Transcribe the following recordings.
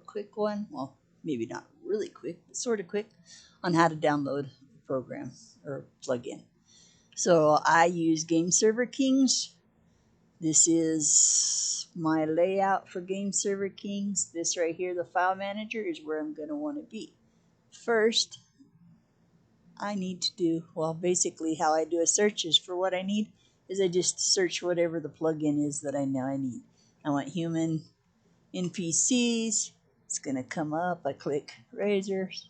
quick one. Well, maybe not really quick, but sort of quick on how to download the program or plugin. So I use Game Server Kings. This is my layout for Game Server Kings. This right here, the file manager, is where I'm going to want to be. First, I need to do, well, basically how I do a search is for what I need is I just search whatever the plugin is that I know I need. I want human NPCs. It's going to come up. I click Razors.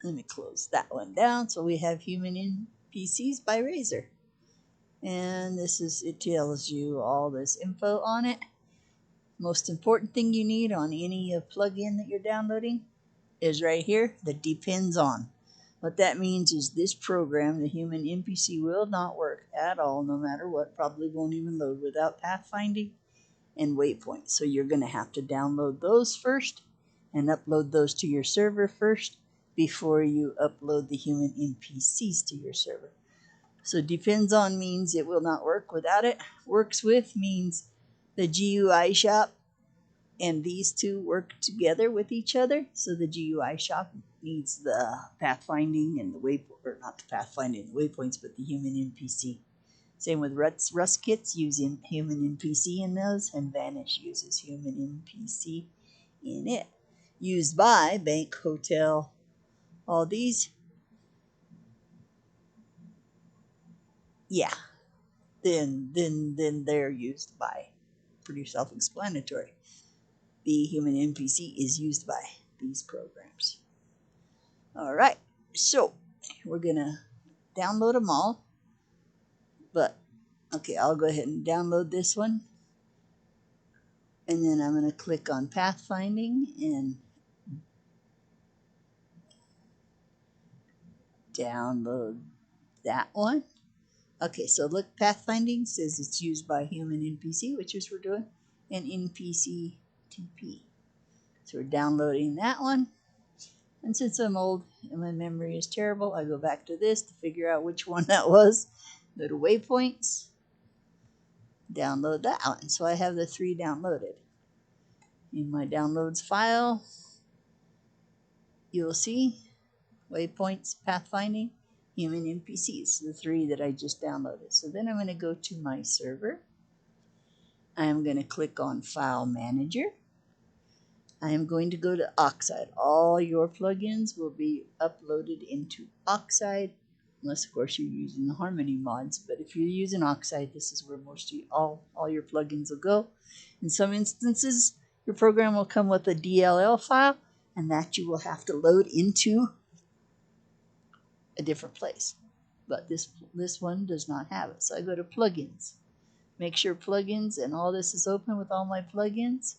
Let me close that one down. So we have human NPCs by Razor. And this is, it tells you all this info on it. Most important thing you need on any plugin that you're downloading is right here, the depends on. What that means is this program, the human NPC, will not work at all, no matter what. Probably won't even load without pathfinding and waypoints. So you're going to have to download those first and upload those to your server first before you upload the human NPCs to your server. So depends on means it will not work without it. Works with means the GUI shop and these two work together with each other. So the GUI shop needs the pathfinding and the waypoint, or not the pathfinding and waypoints, but the human NPC. Same with Rust kits, using human NPC in those, and Vanish uses human NPC in it. Used by bank, hotel, all these. Yeah, then they're used by. Pretty self-explanatory. The human NPC is used by these programs. All right, so we're gonna download them all, but okay, I'll go ahead and download this one, and then I'm gonna click on pathfinding and download that one. Okay, so look, pathfinding says it's used by human NPC, which is we're doing, and NPC TP. So we're downloading that one. And since I'm old and my memory is terrible, I go back to this to figure out which one that was. Go to waypoints, download that one. So I have the 3 downloaded. In my downloads file, you'll see waypoints, pathfinding, human NPCs, the 3 that I just downloaded. So then I'm going to go to my server. I'm going to click on File Manager. I am going to go to Oxide. All your plugins will be uploaded into Oxide, unless of course you're using the Harmony mods. But if you're using Oxide, this is where mostly all your plugins will go. In some instances, your program will come with a DLL file, and that you will have to load into a different place. But this one does not have it. So I go to Plugins. Make sure Plugins and all this is open with all my plugins.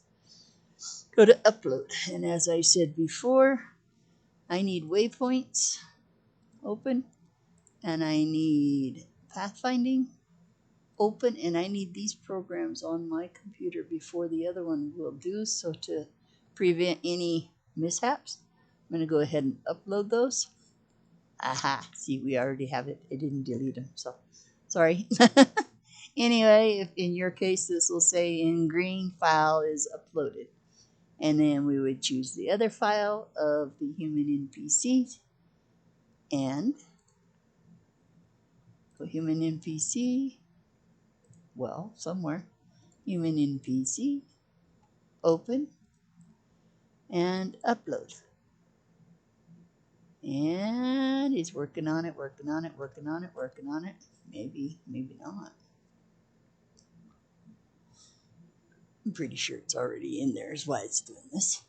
Go to Upload. And as I said before, I need waypoints open, and I need pathfinding open, and I need these programs on my computer before the other one will do, so to prevent any mishaps, I'm going to go ahead and upload those. Aha, see, we already have it. I didn't delete them, so sorry. Anyway, if in your case, this will say in green, file is uploaded. And then we would choose the other file of the human NPC, and for human NPC, well, somewhere, human NPC, open, and upload. And it's working on it, working on it, working on it, working on it. Maybe, maybe not. I'm pretty sure it's already in there is why it's doing this.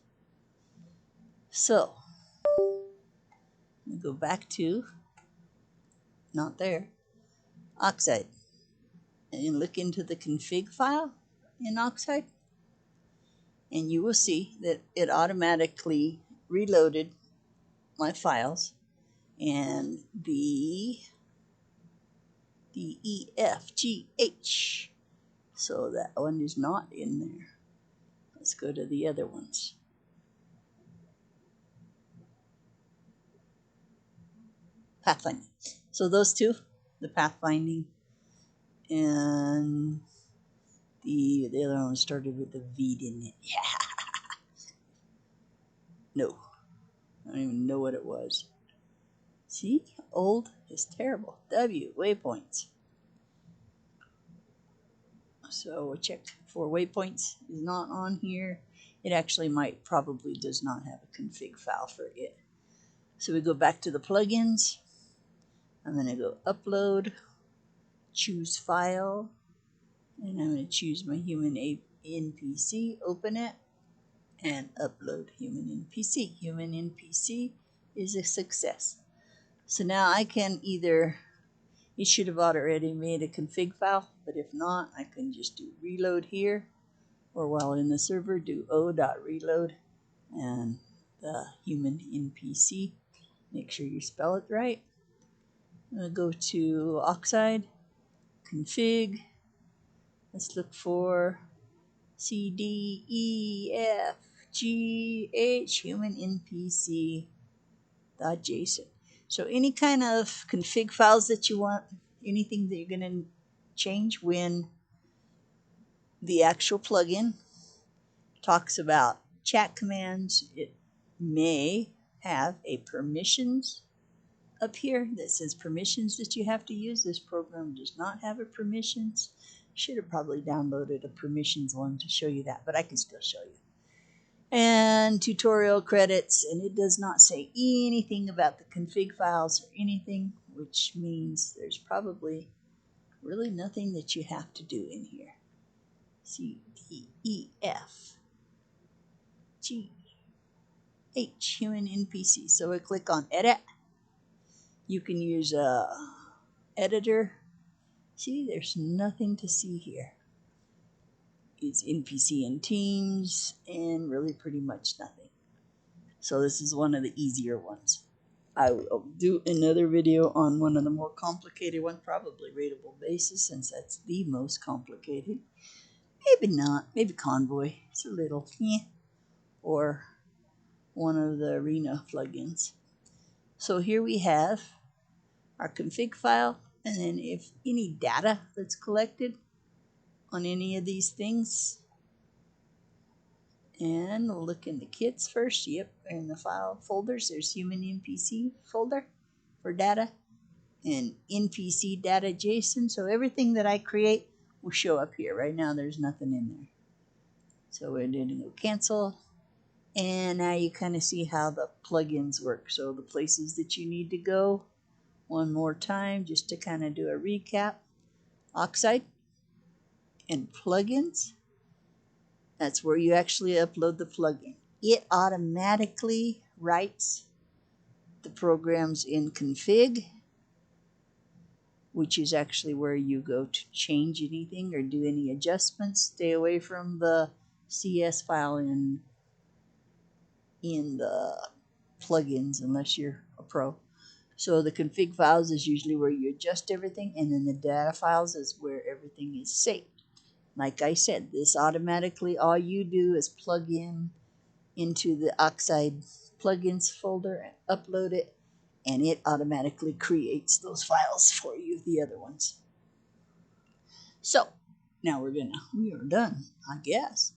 So, go back to, not there, Oxide. And look into the config file in Oxide. And you will see that it automatically reloaded my files. And the EFGH. So that one is not in there. Let's go to the other ones. Pathfinding. So those two, the pathfinding and the other one started with a V, didn't it? Yeah. No, I don't even know what it was. See, old is terrible. W, waypoints. So we'll check for waypoints is not on here. It actually probably does not have a config file for it. So we go back to the plugins. I'm going to go upload, choose file, and I'm going to choose my human NPC, open it, and upload human NPC. Human NPC is a success. So now I can either, it should have already made a config file, but if not, I can just do reload here, or while in the server, do o.reload and the human NPC. Make sure you spell it right. I'm going to go to Oxide, config. Let's look for C, D, E, F, G, H, human NPC .json. So any kind of config files that you want, anything that you're going to change when the actual plugin talks about chat commands, it may have a permissions up here that says permissions that you have to use. This program does not have a permissions. Should have probably downloaded a permissions one to show you that, but I can still show you. And tutorial credits, and it does not say anything about the config files or anything, which means there's probably really nothing that you have to do in here. C, D, E, F, G, H, human NPC. So we click on edit. You can use a editor. See, there's nothing to see here. It's NPC and teams, and really pretty much nothing. So this is one of the easier ones. I will do another video on one of the more complicated ones, probably rateable basis, since that's the most complicated. Maybe not. Maybe Convoy. It's a little, or one of the Arena plugins. So here we have our config file, and then if any data that's collected on any of these things, and we'll look in the kits first. Yep, in the file folders, there's human NPC folder for data and NPC data JSON. So everything that I create will show up here. Right now there's nothing in there. So we're going to go cancel. And now you kind of see how the plugins work. So the places that you need to go, one more time just to kind of do a recap. Oxide and plugins. That's where you actually upload the plugin. It automatically writes the programs in config, which is actually where you go to change anything or do any adjustments. Stay away from the CS file in the plugins unless you're a pro. So the config files is usually where you adjust everything, and then the data files is where everything is saved. Like I said, this automatically, all you do is plug in into the Oxide plugins folder and upload it, and it automatically creates those files for you, the other ones. So now we are done, I guess.